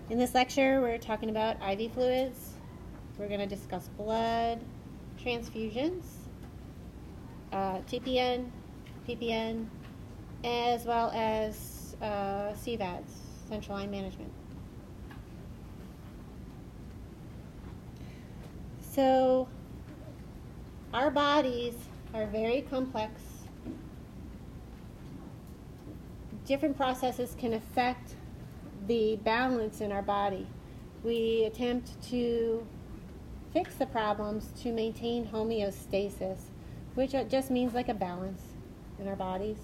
In this lecture, we're talking about IV fluids. We're going to discuss blood transfusions, TPN, PPN, as well as CVADs, central line management. So, our bodies are very complex. Different processes can affect the balance in our body. We attempt to fix the problems to maintain homeostasis, which just means like a balance in our bodies.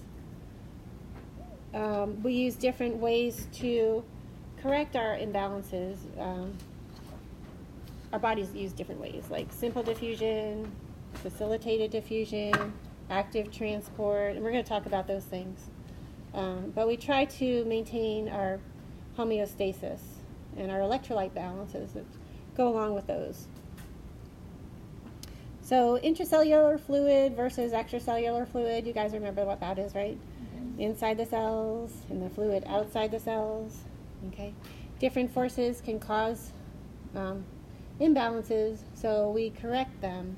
We use different ways to correct our imbalances. Our bodies use different ways, like simple diffusion, facilitated diffusion, active transport, and we're going to talk about those things. But we try to maintain our homeostasis and our electrolyte balances that go along with those. So intracellular fluid versus extracellular fluid, you guys remember what that is, right? Mm-hmm. Inside the cells and the fluid outside the cells. Okay, different forces can cause imbalances, so we correct them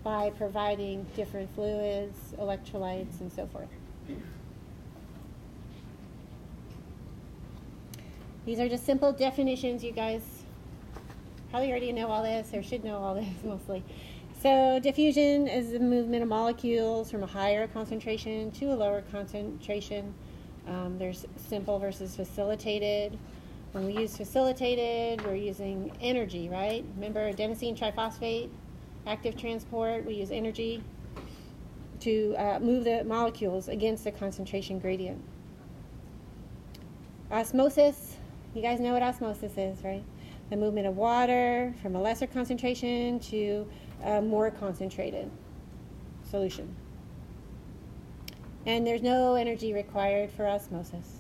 by providing different fluids, electrolytes, and so forth. These are just simple definitions. You guys probably already know all this, or should know all this mostly. So diffusion is the movement of molecules from a higher concentration to a lower concentration. There's simple versus facilitated. When we use facilitated, we're using energy, right? Remember adenosine triphosphate, active transport, we use energy to move the molecules against the concentration gradient. Osmosis, you guys know what osmosis is, right? The movement of water from a lesser concentration to a more concentrated solution. And there's no energy required for osmosis.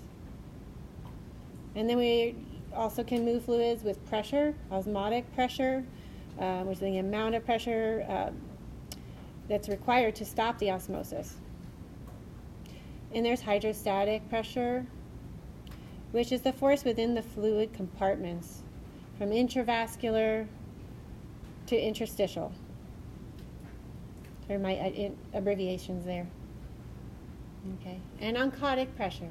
And then we also can move fluids with pressure, osmotic pressure, which is the amount of pressure that's required to stop the osmosis. And there's hydrostatic pressure, which is the force within the fluid compartments, from intravascular to interstitial. There are my abbreviations there. Okay, and oncotic pressure.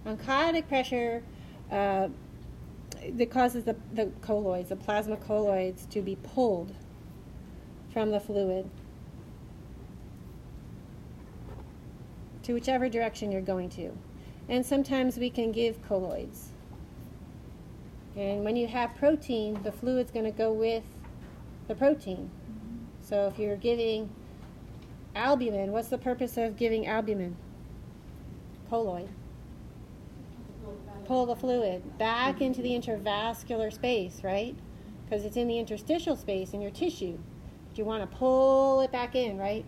Oncotic pressure that causes the colloids, the plasma colloids, to be pulled from the fluid to whichever direction you're going to. And sometimes we can give colloids. And when you have protein, the fluid's going to go with the protein. So if you're giving albumin, what's the purpose of giving albumin? Colloid. Pull the fluid back into the intravascular space, right? Because it's in the interstitial space in your tissue. But you want to pull it back in, right?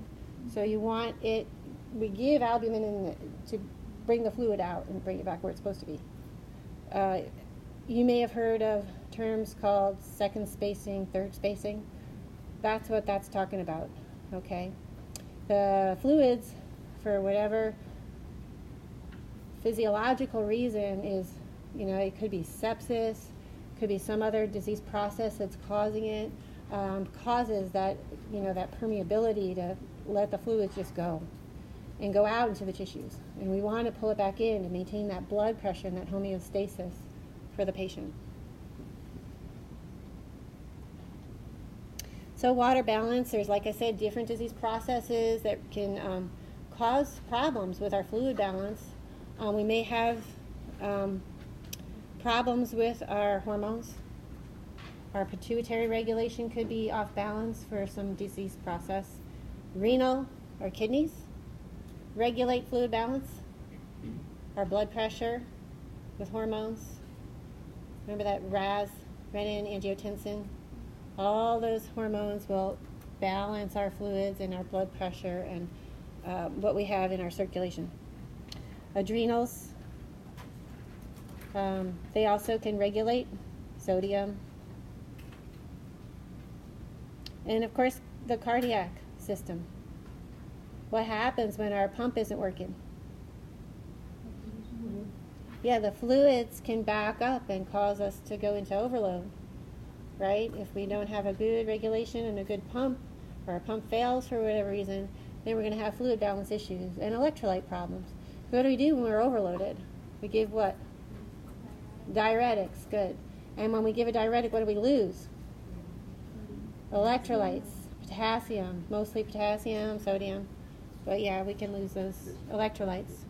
So you want it, we give albumin to bring the fluid out and bring it back where it's supposed to be. You may have heard of terms called second spacing, third spacing. That's what that's talking about, okay? The fluids, for whatever physiological reason is, it could be sepsis, could be some other disease process that's causing it, causes that, that permeability to let the fluids just go and go out into the tissues. And we want to pull it back in to maintain that blood pressure and that homeostasis for the patient. So water balance, there's, like I said, different disease processes that can cause problems with our fluid balance. We may have problems with our hormones. Our pituitary regulation could be off balance for some disease process. Renal, or kidneys, regulate fluid balance. Our blood pressure with hormones. Remember that RAS, renin-angiotensin? All those hormones will balance our fluids and our blood pressure and what we have in our circulation. Adrenals, they also can regulate sodium. And of course, the cardiac system. What happens when our pump isn't working? Yeah, the fluids can back up and cause us to go into overload, right? If we don't have a good regulation and a good pump, or our pump fails for whatever reason, then we're going to have fluid balance issues and electrolyte problems. So what do we do when we're overloaded? We give what? Diuretics, good. And when we give a diuretic, what do we lose? Electrolytes, potassium, mostly potassium, sodium. But yeah, we can lose those electrolytes.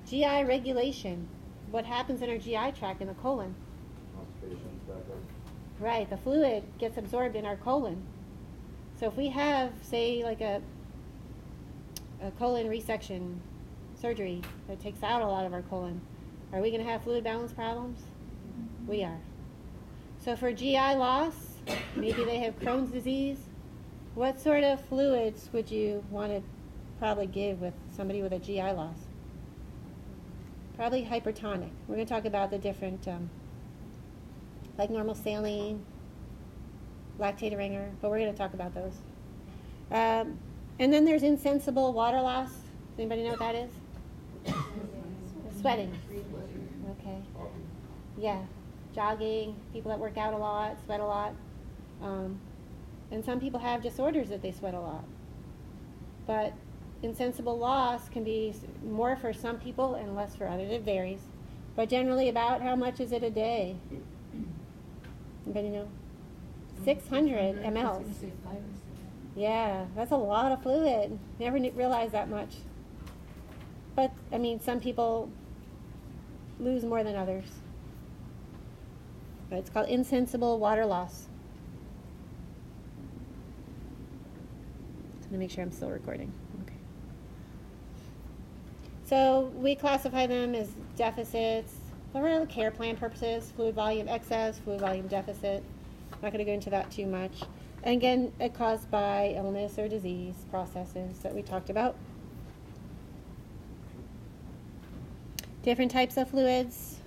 GI regulation. What happens in our GI tract in the colon? Constipation, backup. Right, the fluid gets absorbed in our colon. So if we have, say, like a colon resection surgery that takes out a lot of our colon, are we going to have fluid balance problems? We are. So for GI loss, maybe they have Crohn's disease, what sort of fluids would you want to probably give with somebody with a GI loss? Probably hypertonic. We're going to talk about the different, like normal saline, lactated ringer, but we're going to talk about those. And then there's insensible water loss. Does anybody know what that is? Sweating. Okay. Yeah. Jogging, people that work out a lot, sweat a lot. And some people have disorders that they sweat a lot. But insensible loss can be more for some people and less for others. It varies. But generally, about how much is it a day? Anybody know? 600 mLs. Yeah, that's a lot of fluid. Never realized that much. But, I mean, some people lose more than others. But it's called insensible water loss. Let me make sure I'm still recording. Okay. So we classify them as deficits for care plan purposes, fluid volume excess, fluid volume deficit. I'm not going to go into that too much. And again, it's caused by illness or disease processes that we talked about. Different types of fluids.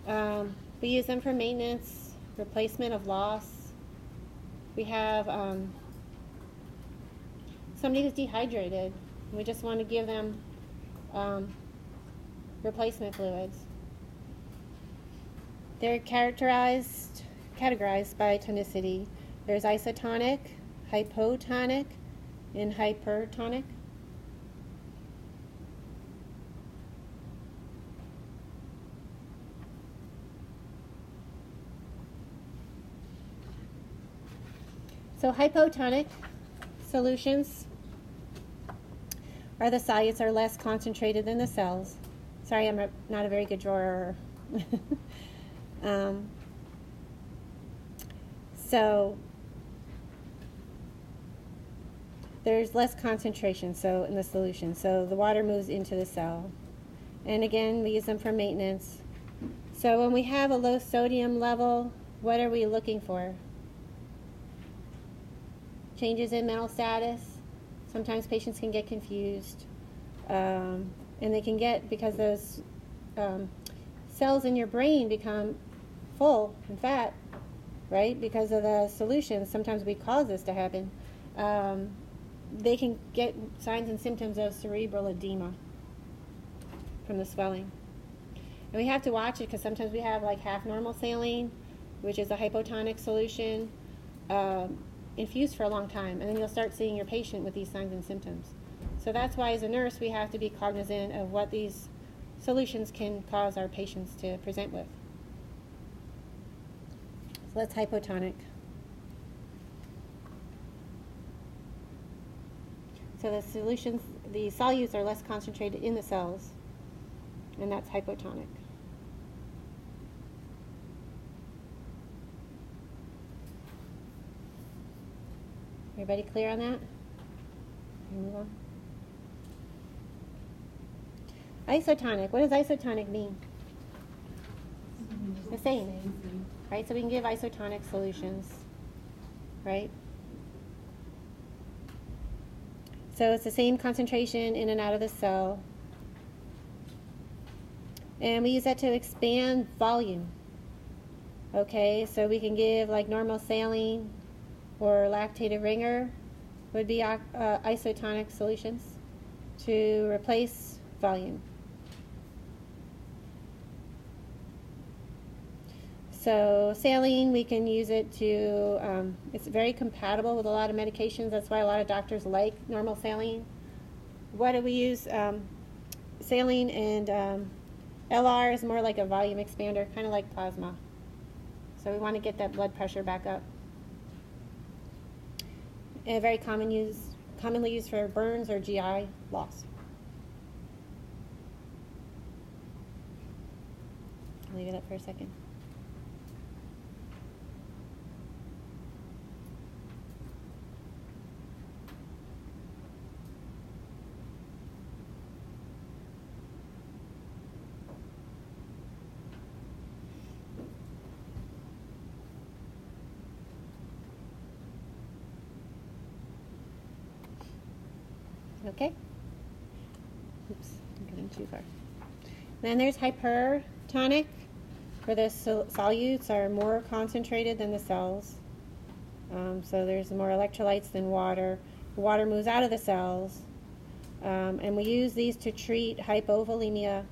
We use them for maintenance, replacement of loss. We have somebody who's dehydrated. We just want to give them replacement fluids. They're categorized by tonicity. There's isotonic, hypotonic, and hypertonic. So hypotonic solutions are the solutes are less concentrated than the cells. Sorry, I'm not a very good drawer. So there's less concentration in the solution. So the water moves into the cell. And again, we use them for maintenance. So when we have a low sodium level, what are we looking for? Changes in mental status. Sometimes patients can get confused. And they can get, because those cells in your brain become full and fat, right? Because of the solutions. Sometimes we cause this to happen. They can get signs and symptoms of cerebral edema from the swelling. And we have to watch it because sometimes we have like half normal saline, which is a hypotonic solution, infused for a long time, and then you'll start seeing your patient with these signs and symptoms. So that's why as a nurse we have to be cognizant of what these solutions can cause our patients to present with. So that's hypotonic. So the solutions, the solutes are less concentrated in the cells, and that's hypotonic. Everybody clear on that? Can we move on? Isotonic. What does isotonic mean? The same. Right? So we can give isotonic solutions. Right? So it's the same concentration in and out of the cell. And we use that to expand volume. Okay, so we can give like normal saline or lactated ringer would be isotonic solutions to replace volume. So saline, we can use it to, it's very compatible with a lot of medications. That's why a lot of doctors like normal saline. What do we use? Saline and LR is more like a volume expander, kind of like plasma. So we want to get that blood pressure back up. And very commonly used for burns or GI loss. I'll leave it up for a second. Okay. Oops, I'm going too far. Then there's hypertonic, where the solutes are more concentrated than the cells. So there's more electrolytes than water. Water moves out of the cells. And we use these to treat hypovolemia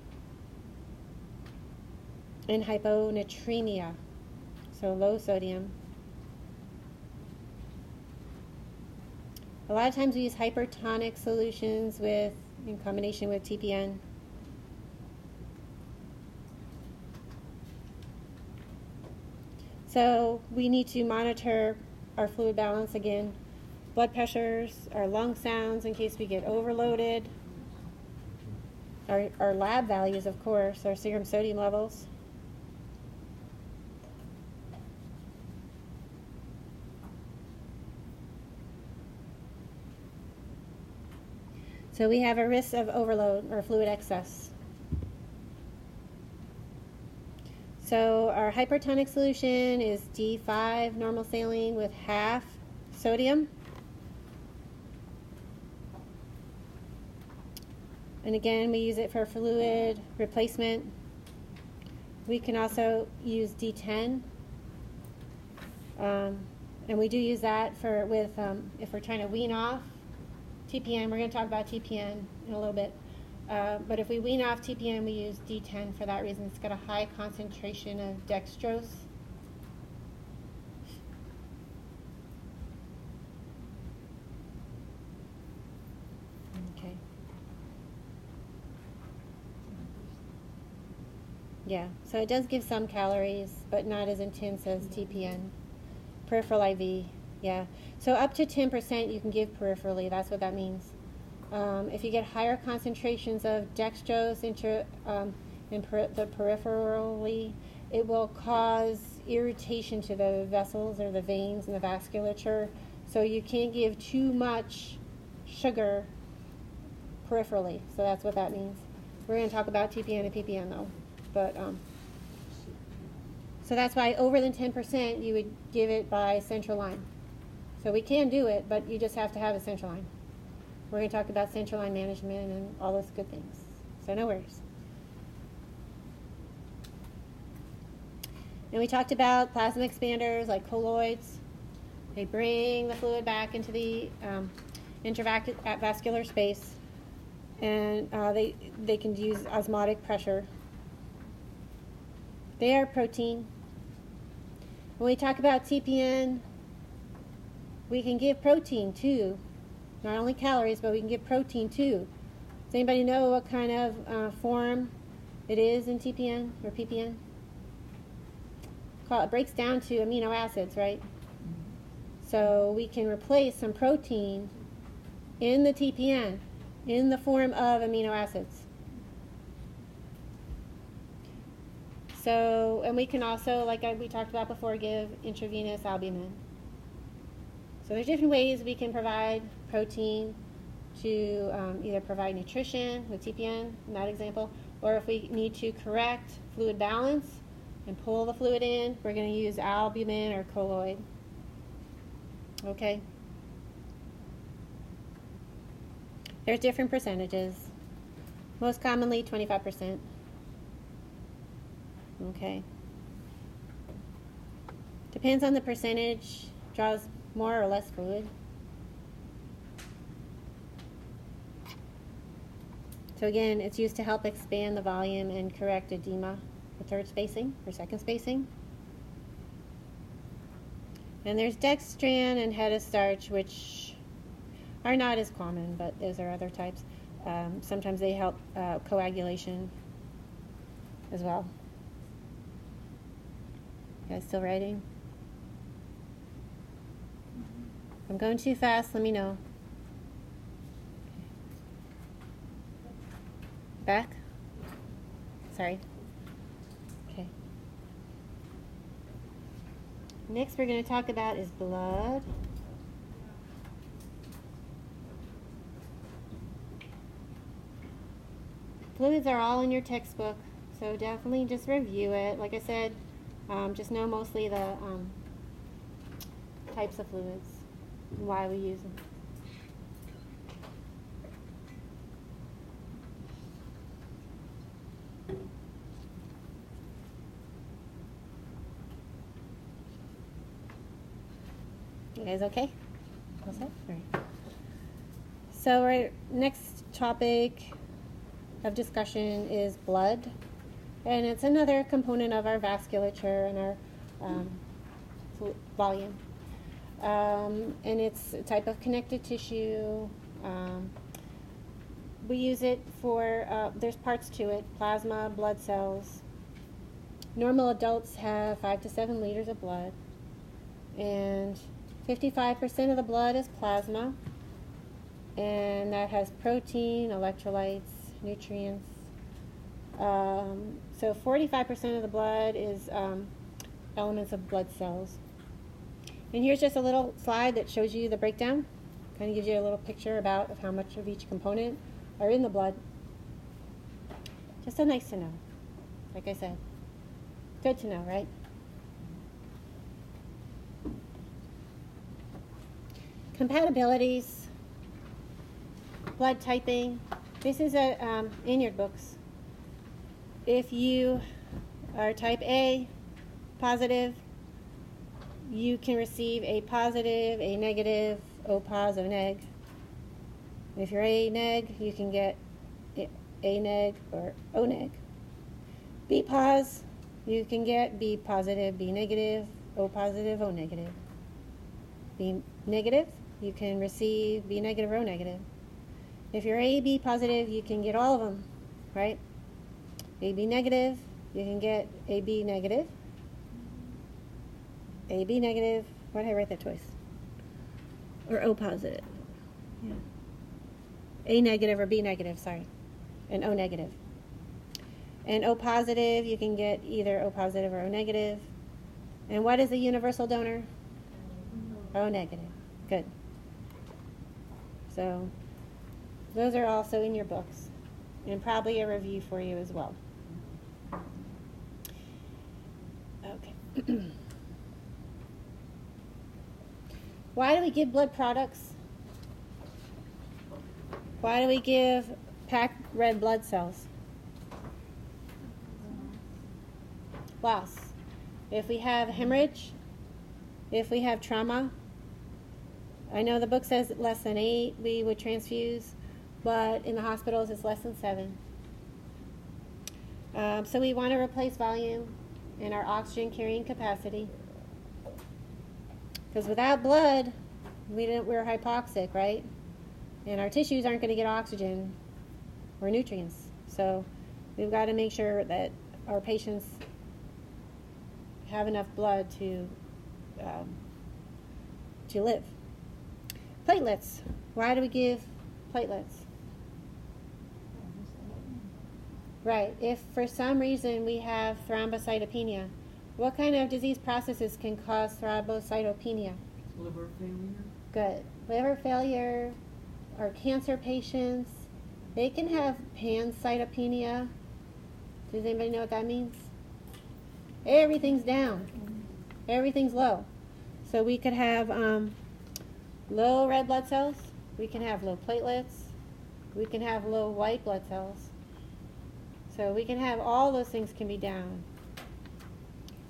and hyponatremia, so low sodium. A lot of times we use hypertonic solutions in combination with TPN. So we need to monitor our fluid balance again, blood pressures, our lung sounds in case we get overloaded, our lab values, of course, our serum sodium levels. So we have a risk of overload or fluid excess. So our hypertonic solution is D5 normal saline with half sodium. And again, we use it for fluid replacement. We can also use D10. And we do use that if we're trying to wean off TPN. We're going to talk about TPN in a little bit. But if we wean off TPN, we use D10 for that reason. It's got a high concentration of dextrose. Okay. Yeah, so it does give some calories, but not as intense as TPN. Peripheral IV, yeah. So up to 10% you can give peripherally. That's what that means. If you get higher concentrations of dextrose the peripherally, it will cause irritation to the vessels or the veins and the vasculature. So you can't give too much sugar peripherally. So that's what that means. We're going to talk about TPN and PPN though. But so that's why over than 10% you would give it by central line. So we can do it, but you just have to have a central line. We're going to talk about central line management and all those good things. So no worries. And we talked about plasma expanders like colloids. They bring the fluid back into the intravascular space, and they can use osmotic pressure. They are protein. When we talk about TPN, we can give protein too. Not only calories, but we can give protein too. Does anybody know what kind of form it is in TPN or PPN? It breaks down to amino acids, right? So we can replace some protein in the TPN in the form of amino acids. So, and we can also, like we talked about before, give intravenous albumin. So there's different ways we can provide protein to either provide nutrition with TPN, in that example, or if we need to correct fluid balance and pull the fluid in, we're going to use albumin or colloid. Okay? There's different percentages. Most commonly 25%. Okay. Depends on the percentage, draws more or less fluid. So again, it's used to help expand the volume and correct edema for third spacing or second spacing. And there's dextran and hetastarch, which are not as common, but those are other types. Sometimes they help coagulation as well. You guys still writing? If I'm going too fast, let me know. Back? Sorry. Okay. Next we're going to talk about is blood. Fluids are all in your textbook, so definitely just review it. Like I said, just know mostly the types of fluids and why we use them. You guys okay? All set? All right. So our next topic of discussion is blood, and it's another component of our vasculature and our volume. And it's a type of connective tissue. We use it for, there's parts to it: plasma, blood cells. Normal adults have 5 to 7 liters of blood, and 55% of the blood is plasma, and that has protein, electrolytes, nutrients. So 45% of the blood is elements of blood cells. And here's just a little slide that shows you the breakdown. Kind of gives you a little picture about of how much of each component are in the blood. Just so nice to know. Like I said, good to know, right? Compatibilities, blood typing. This is in your books. If you are type A positive, you can receive A positive, A negative, O pos, O neg. If you're A neg, you can get A neg or O neg. B pos, you can get B positive, B negative, O positive, O negative. B negative, you can receive B negative or O negative. If you're AB positive, you can get all of them, right? AB negative, you can get AB negative. AB negative, why did I write that twice? Or O positive. Yeah. A negative or B negative, sorry. And O negative. And O positive, you can get either O positive or O negative. And what is a universal donor? O negative. Good. So those are also in your books, and probably a review for you as well. Okay. Why do we give blood products? Why do we give packed red blood cells? Loss. If we have hemorrhage, if we have trauma, I know the book says less than 8 we would transfuse, but in the hospitals it's less than 7. So we want to replace volume and our oxygen carrying capacity. Because without blood, we're hypoxic, right? And our tissues aren't going to get oxygen or nutrients. So we've got to make sure that our patients have enough blood to live. Platelets. Why do we give platelets? Right. If for some reason we have thrombocytopenia, what kind of disease processes can cause thrombocytopenia? Liver failure. Good. Liver failure or cancer patients, they can have pancytopenia. Does anybody know what that means? Everything's down. Everything's low. So we could have low red blood cells. We can have low platelets. We can have low white blood cells. So we can have all those things can be down.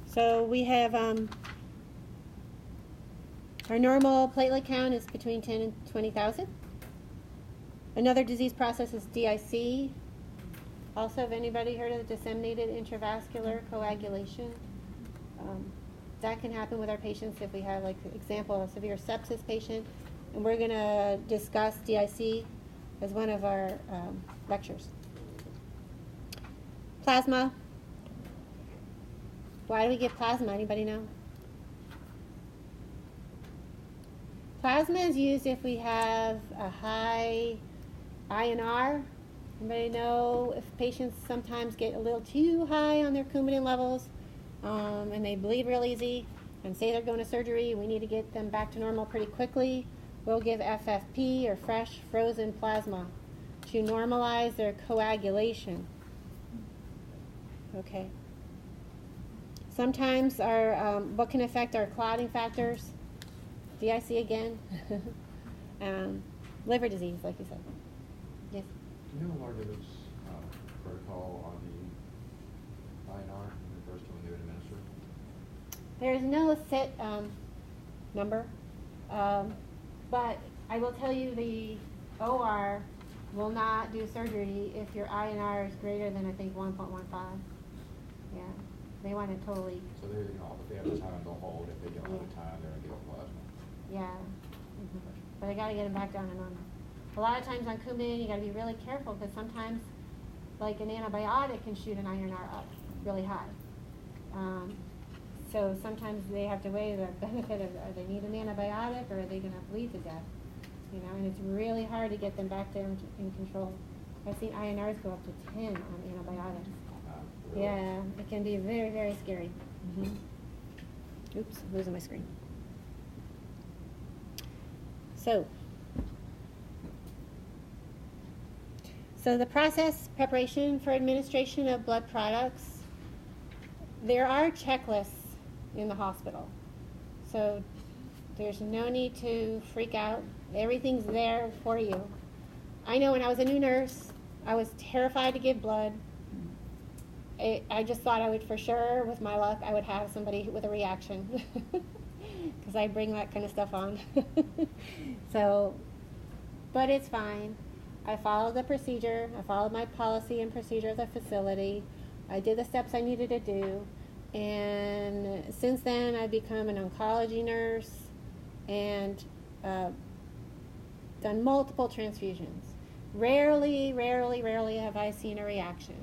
So we have our normal platelet count is between 10 and 20,000. Another disease process is DIC. Also, have anybody heard of the disseminated intravascular coagulation? that can happen with our patients if we have, like, example, a severe sepsis patient, and we're going to discuss DIC as one of our lectures. Plasma. Why do we give plasma? Anybody know? Plasma is used if we have a high INR. Anybody know if patients sometimes get a little too high on their coumadin levels and they bleed real easy and say they're going to surgery, we need to get them back to normal pretty quickly. We'll give FFP or fresh frozen plasma to normalize their coagulation. Okay. Sometimes our what can affect our clotting factors? DIC again. Liver disease, like you said. Yes. Do you know Largo's protocol on the INR in regards to when they would administer? There is no set number, but I will tell you the OR will not do surgery if your INR is greater than, I think, 1.15. Yeah, they want it totally. So they're, if they have the time, they'll hold. If they don't have the time, they're going to give plasma. Yeah, mm-hmm. But I got to get them back down to normal. A lot of times on coumadin, you got to be really careful because sometimes, like an antibiotic can shoot an INR up really high. So sometimes they have to weigh the benefit of, they need an antibiotic or are they going to bleed to death? You know, and it's really hard to get them back to in control. I've seen INRs go up to 10 on antibiotics. Really? Yeah, it can be very, very scary. Mm-hmm. Oops, I'm losing my screen. So the process, preparation for administration of blood products, there are checklists in the hospital. So there's no need to freak out. Everything's there for you. I know when I was a new nurse, I was terrified to give blood. I just thought I would, for sure, with my luck, I would have somebody with a reaction. Because I bring that kind of stuff on. So, but it's fine. I followed the procedure. I followed my policy and procedure of the facility. I did the steps I needed to do. And since then, I've become an oncology nurse and done multiple transfusions. Rarely have I seen a reaction.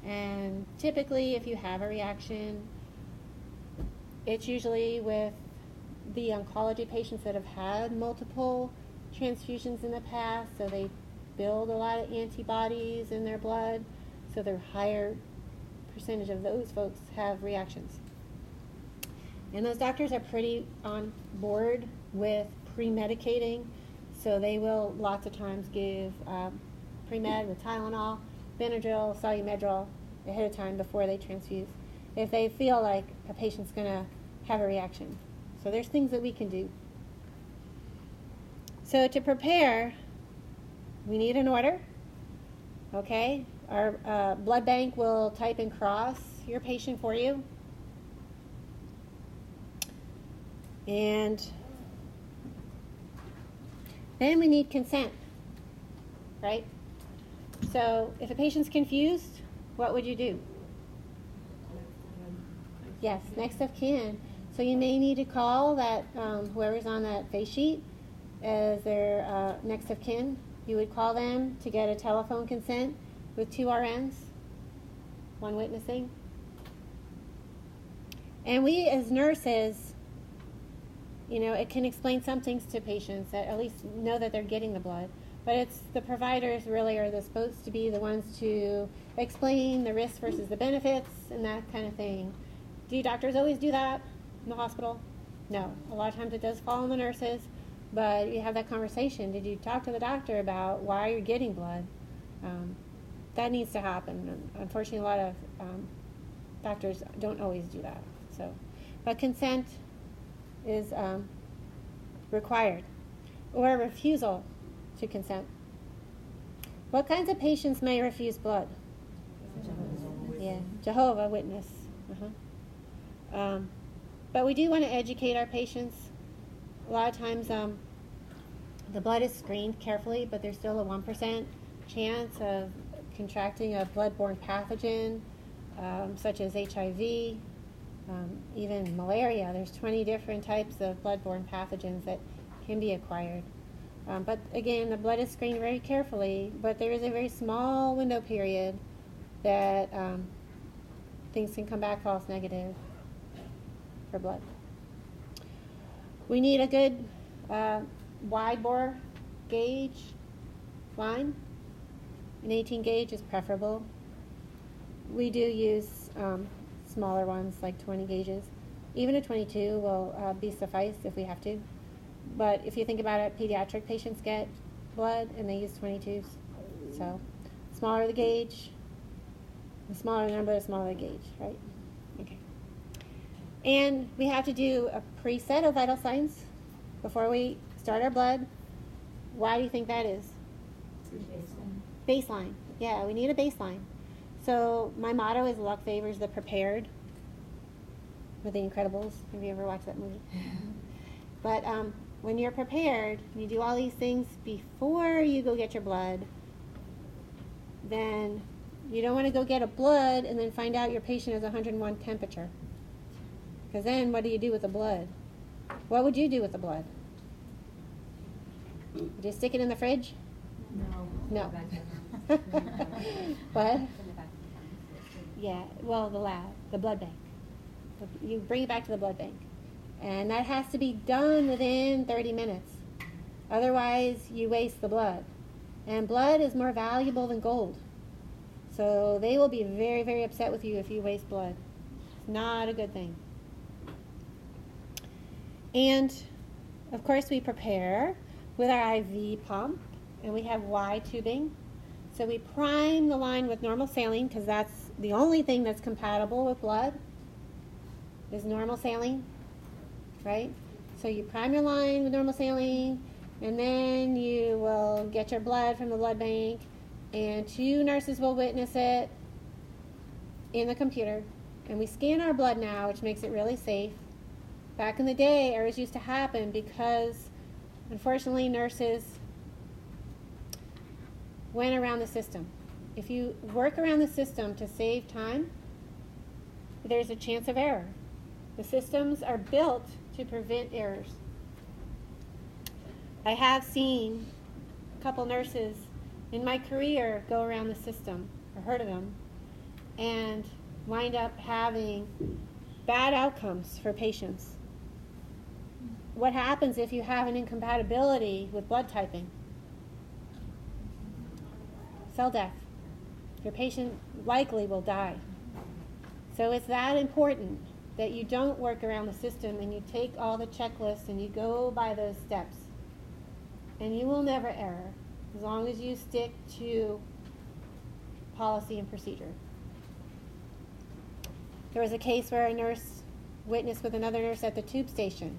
And typically, if you have a reaction, it's usually with the oncology patients that have had multiple transfusions in the past, so they build a lot of antibodies in their blood, so their higher percentage of those folks have reactions. And those doctors are pretty on board with pre-medicating, so they will lots of times give pre-med with Tylenol, Benadryl, Solumedrol ahead of time before they transfuse if they feel like a patient's going to have a reaction. So there's things that we can do. So to prepare, we need an order. Okay? Our blood bank will type and cross your patient for you. And then we need consent, right? So if a patient's confused, what would you do? Yes, next of kin. So you may need to call that whoever's on that face sheet as their next of kin. You would call them to get a telephone consent with 2 RNs, 1 witnessing. And we as nurses, you know, it can explain some things to patients that at least know that they're getting the blood. But it's the providers really are supposed to be the ones to explain the risks versus the benefits and that kind of thing. Do doctors always do that in the hospital? No. A lot of times it does fall on the nurses, but you have that conversation. Did you talk to the doctor about why you're getting blood? That needs to happen. Unfortunately, a lot of doctors don't always do that. So, but consent is required, or a refusal to consent. What kinds of patients may refuse blood? Jehovah Witness. But we do want to educate our patients. A lot of times the blood is screened carefully, but there's still a 1% chance of contracting a blood-borne pathogen such as HIV. even malaria. There's 20 different types of bloodborne pathogens that can be acquired. But again, the blood is screened very carefully, but there is a very small window period that things can come back false negative for blood. We need a good wide bore gauge line. An 18 gauge is preferable. We do use smaller ones like 20 gauges. Even a 22 will be suffice if we have to. But if you think about it, pediatric patients get blood and they use 22s. So smaller the gauge, the smaller the number, the smaller the gauge, right? Okay. And we have to do a preset of vital signs before we start our blood. Why do you think that is? Baseline. Yeah, we need a baseline. So my motto is luck favors the prepared with The Incredibles. Have you ever watched that movie? But when you're prepared, you do all these things before you go get your blood, then you don't want to go get a blood and then find out your patient has 101 temperature. Because then what do you do with the blood? What would you do with the blood? Would you stick it in the fridge? No. What? Yeah, well, the blood bank. You bring it back to the blood bank. And that has to be done within 30 minutes. Otherwise, you waste the blood. And blood is more valuable than gold. So they will be very, very upset with you if you waste blood. It's not a good thing. And, of course, we prepare with our IV pump. And we have Y tubing. So we prime the line with normal saline because that's the only thing that's compatible with blood is normal saline. Right? So you prime your line with normal saline, and then you will get your blood from the blood bank, and 2 nurses will witness it in the computer. And we scan our blood now, which makes it really safe. Back in the day, errors used to happen because, unfortunately, nurses went around the system. If you work around the system to save time, there's a chance of error. The systems are built to prevent errors. I have seen a couple nurses in my career go around the system, or heard of them, and wind up having bad outcomes for patients. What happens if you have an incompatibility with blood typing? Cell death. Your patient likely will die. So it's that important that you don't work around the system and you take all the checklists and you go by those steps. And you will never err as long as you stick to policy and procedure. There was a case where a nurse witnessed with another nurse at the tube station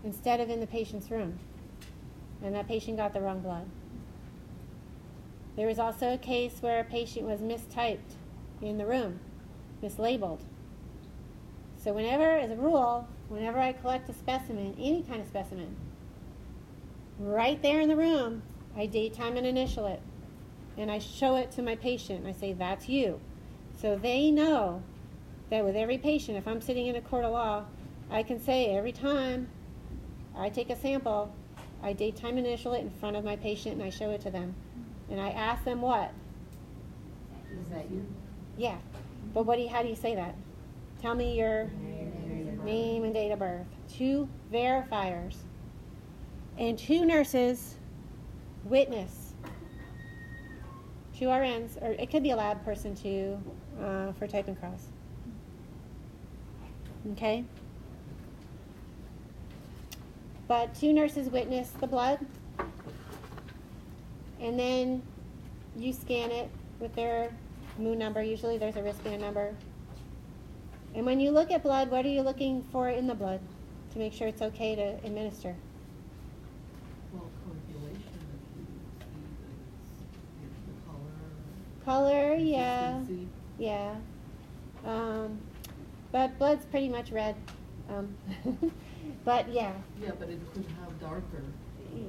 instead of in the patient's room. And that patient got the wrong blood. There was also a case where a patient was mistyped in the room, mislabeled. So whenever, as a rule, whenever I collect a specimen, any kind of specimen, right there in the room, I date, time, and initial it. And I show it to my patient. I say, that's you. So they know that with every patient, if I'm sitting in a court of law, I can say every time I take a sample, I date, time, and initial it in front of my patient, and I show it to them. And I ask them what? Is that you? Yeah. But how do you say that? Tell me your name and date of birth. 2 verifiers. And 2 nurses witness. 2 RNs, or it could be a lab person too, for type and cross. Okay? But 2 nurses witness the blood. And then you scan it with their moon number. Usually there's a wristband number. And when you look at blood, what are you looking for in the blood to make sure it's okay to administer? Well, coagulation, if you see the color. Color, yeah. Consistency. Yeah. But blood's pretty much red. But yeah. Yeah, but it could have darker.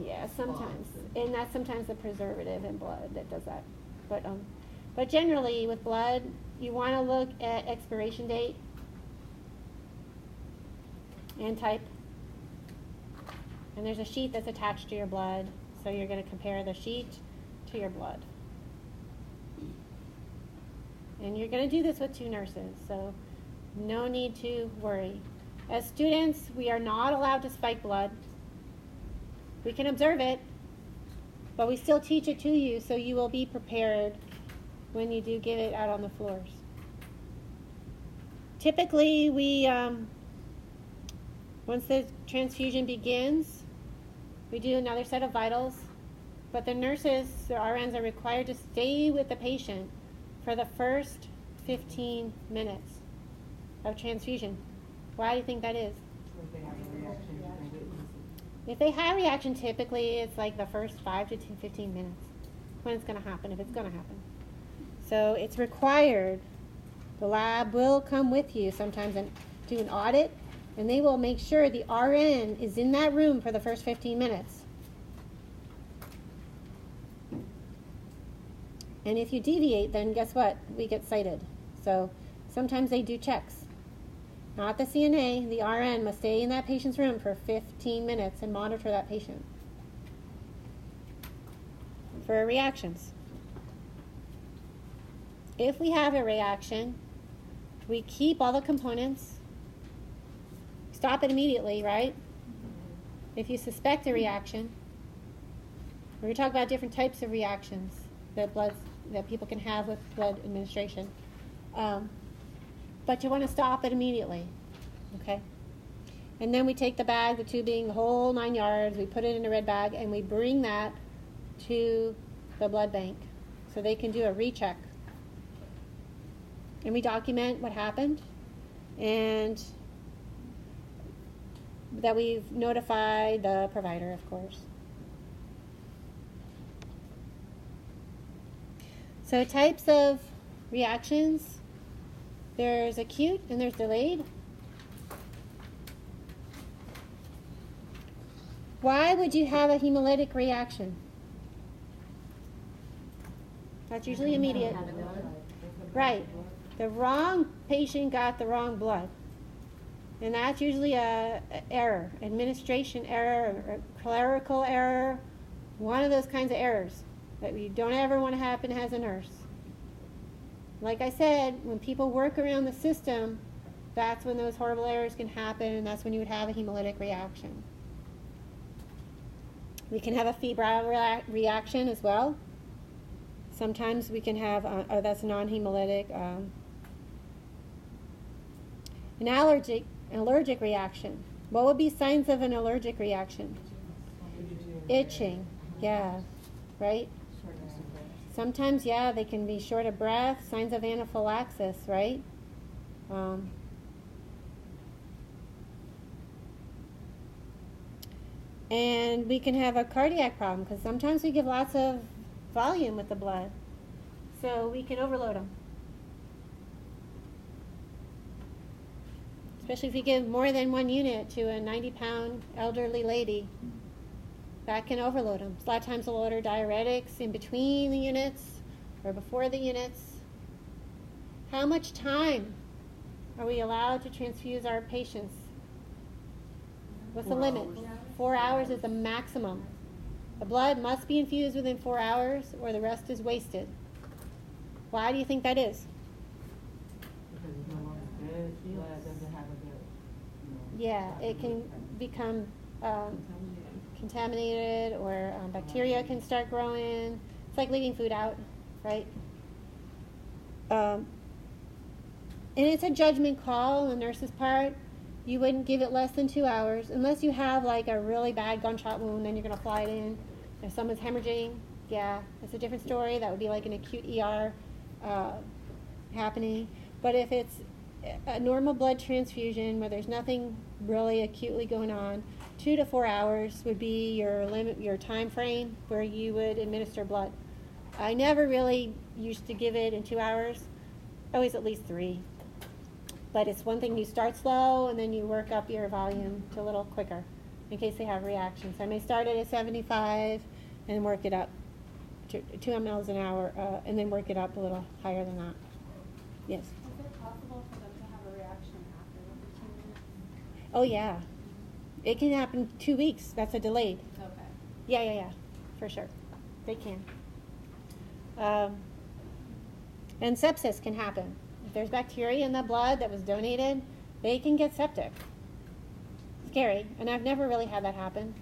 Yeah, sometimes. And that's sometimes the preservative in blood that does that. But generally with blood, you want to look at expiration date and type. And there's a sheet that's attached to your blood, so you're going to compare the sheet to your blood. And you're going to do this with 2 nurses, so no need to worry. As students, we are not allowed to spike blood. We can observe it, but we still teach it to you, so you will be prepared when you do give it out on the floors. Typically, once the transfusion begins, we do another set of vitals, but the nurses, the RNs, are required to stay with the patient for the first 15 minutes of transfusion. Why do you think that is? If they have a reaction, typically it's like the first 5 to 15 minutes when it's going to happen, if it's going to happen. So it's required. The lab will come with you sometimes and do an audit, and they will make sure the RN is in that room for the first 15 minutes. And if you deviate, then guess what? We get cited. So sometimes they do checks. Not the CNA, the RN must stay in that patient's room for 15 minutes and monitor that patient for reactions. If we have a reaction, we keep all the components, stop it immediately, right? If you suspect a reaction, we're going to talk about different types of reactions that people can have with blood administration. But you want to stop it immediately, okay? And then we take the bag, the tubing, the whole 9 yards, we put it in a red bag, and we bring that to the blood bank so they can do a recheck. And we document what happened and that we've notified the provider, of course. So types of reactions, there's acute and there's delayed. Why would you have a hemolytic reaction? That's usually immediate. Right. The wrong patient got the wrong blood. And that's usually a error, administration error, or clerical error, one of those kinds of errors that you don't ever want to happen as a nurse. Like I said, when people work around the system, that's when those horrible errors can happen, and that's when you would have a hemolytic reaction. We can have a febrile reaction as well. Sometimes we can have, that's non-hemolytic, an allergic reaction. What would be signs of an allergic reaction? Itching, yeah, right? Sometimes, yeah, they can be short of breath, signs of anaphylaxis, right? And we can have a cardiac problem because sometimes we give lots of volume with the blood, so we can overload them. Especially if you give more than 1 unit to a 90-pound elderly lady, that can overload them. A lot of times they'll order diuretics in between the units or before the units. How much time are we allowed to transfuse our patients? What's the limit? 4 hours is the maximum. The blood must be infused within 4 hours or the rest is wasted. Why do you think that is? Because it's no longer good. Blood doesn't have a good, Yeah, it can become contaminated or bacteria can start growing. It's like leaving food out, right? And it's a judgment call on the nurse's part. You wouldn't give it less than 2 hours unless you have like a really bad gunshot wound, then you're going to fly it in. If someone's hemorrhaging, yeah, it's a different story. That would be like an acute ER happening. But if it's a normal blood transfusion where there's nothing really acutely going on, 2 to 4 hours would be your limit, your time frame where you would administer blood. I never really used to give it in 2 hours, always at least 3. But it's one thing you start slow and then you work up your volume to a little quicker in case they have reactions. I may start it at 75 and work it up to 2 mLs an hour and then work it up a little higher than that. Yes? Is it possible for them to have a reaction after the 15 minutes? Oh, yeah. It can happen 2 weeks. That's a delayed. Okay. Yeah, for sure. They can. And sepsis can happen. If there's bacteria in the blood that was donated, they can get septic. Scary. And I've never really had that happen.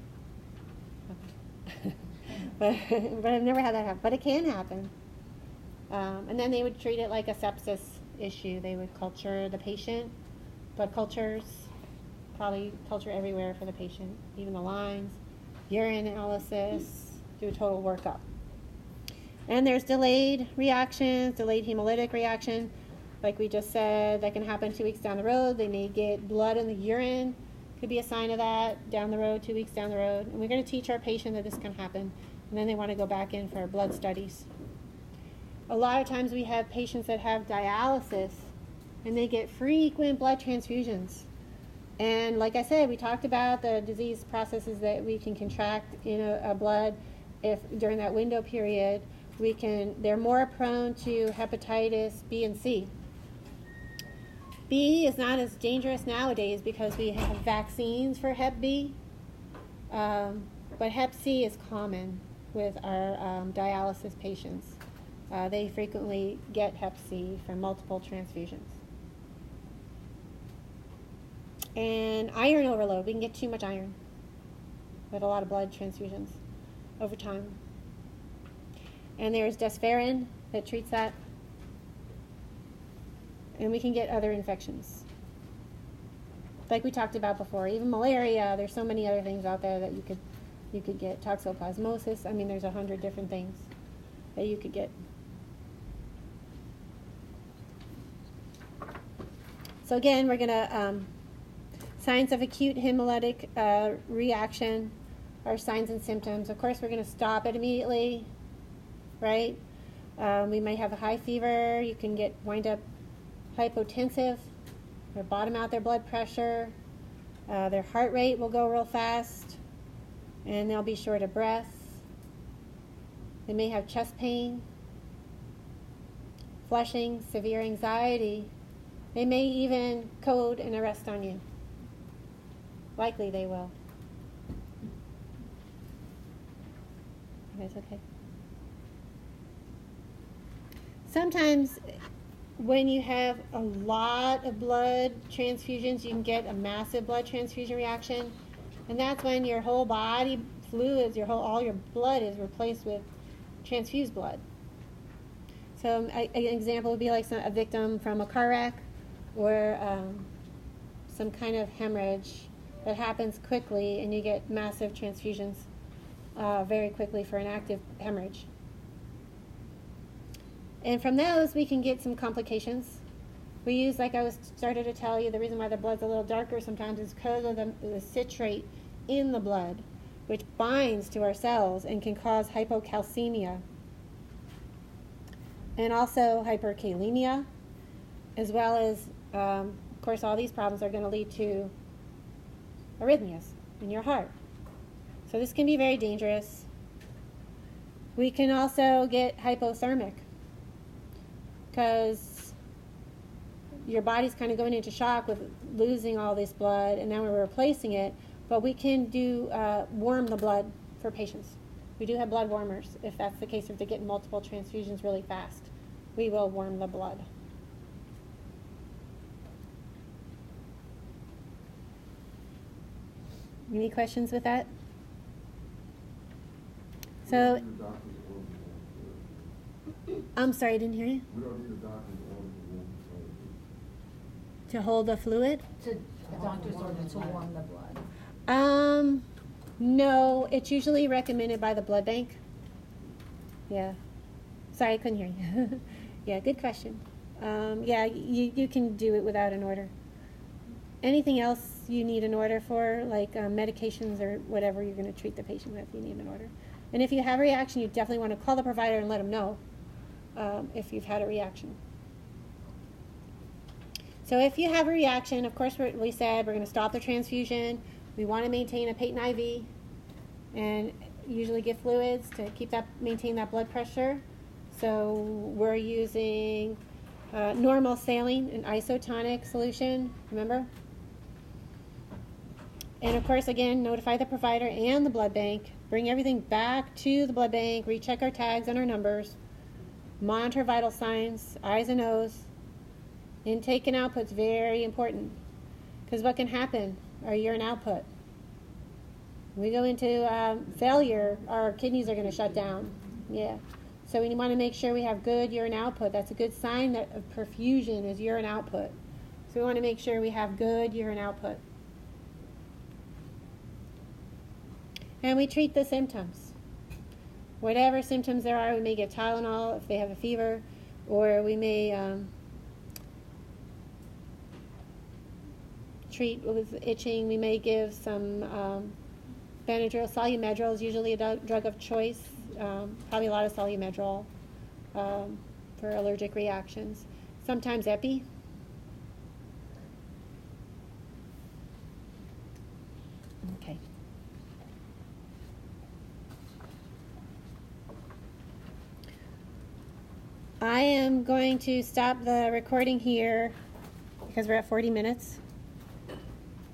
but I've never had that happen. But it can happen. And then they would treat it like a sepsis issue. They would culture the patient, blood cultures, probably culture everywhere for the patient, even the lines, urine analysis, do a total workup. And there's delayed reactions, delayed hemolytic reaction, like we just said, that can happen 2 weeks down the road. They may get blood in the urine, could be a sign of that down the road, 2 weeks down the road. And we're going to teach our patient that this can happen, and then they want to go back in for blood studies. A lot of times we have patients that have dialysis, and they get frequent blood transfusions. And like I said, we talked about the disease processes that we can contract in a blood if during that window period. They're more prone to hepatitis B and C. B is not as dangerous nowadays because we have vaccines for Hep B, but Hep C is common with our dialysis patients. They frequently get Hep C from multiple transfusions. And iron overload, we can get too much iron with a lot of blood transfusions over time. And there's desferrin that treats that. And we can get other infections. Like we talked about before, even malaria, there's so many other things out there that you could get. Toxoplasmosis, I mean there's 100 different things that you could get. So again, we're gonna signs of acute hemolytic reaction are signs and symptoms. Of course, we're going to stop it immediately, right? We might have a high fever. You can wind up hypotensive or bottom out their blood pressure. Their heart rate will go real fast, and they'll be short of breath. They may have chest pain, flushing, severe anxiety. They may even code an arrest on you. Likely they will. You guys okay? Sometimes when you have a lot of blood transfusions, you can get a massive blood transfusion reaction. And that's when your whole body fluids, all your blood is replaced with transfused blood. So an example would be like a victim from a car wreck or some kind of hemorrhage that happens quickly, and you get massive transfusions very quickly for an active hemorrhage. And from those, we can get some complications. We use, like I started to tell you, the reason why the blood's a little darker sometimes is because of the citrate in the blood, which binds to our cells and can cause hypocalcemia. And also hyperkalemia, as well as, of course, all these problems are going to lead to arrhythmias in your heart. So this can be very dangerous. We can also get hypothermic because your body's kind of going into shock with losing all this blood, and now we're replacing it. But we can warm the blood for patients. We do have blood warmers. If that's the case, if they're getting multiple transfusions really fast, we will warm the blood. Any questions with that? So, I'm sorry, I didn't hear you. We don't need a doctor's order To hold the fluid? The doctor's order to warm the blood. No, it's usually recommended by the blood bank. Yeah. Sorry, I couldn't hear you. Yeah, good question. Yeah, you can do it without an order. Anything else you need an order for, like medications or whatever you're going to treat the patient with, you need an order. And if you have a reaction, you definitely want to call the provider and let them know if you've had a reaction. So if you have a reaction, of course, we said we're going to stop the transfusion. We want to maintain a patent IV and usually give fluids to maintain that blood pressure. So we're using normal saline, an isotonic solution, remember? And of course, again, notify the provider and the blood bank. Bring everything back to the blood bank. Recheck our tags and our numbers. Monitor vital signs, I's and O's. Intake and output's very important. Because what can happen? Our urine output. When we go into failure, our kidneys are going to shut down. Yeah. So we want to make sure we have good urine output. That's a good sign of perfusion is urine output. So we want to make sure we have good urine output. And we treat the symptoms. Whatever symptoms there are, we may give Tylenol if they have a fever, or we may treat with itching. We may give some Benadryl. Solumedrol is usually a drug of choice. Probably a lot of Solumedrol for allergic reactions. Sometimes Epi. Okay. I am going to stop the recording here because we're at 40 minutes.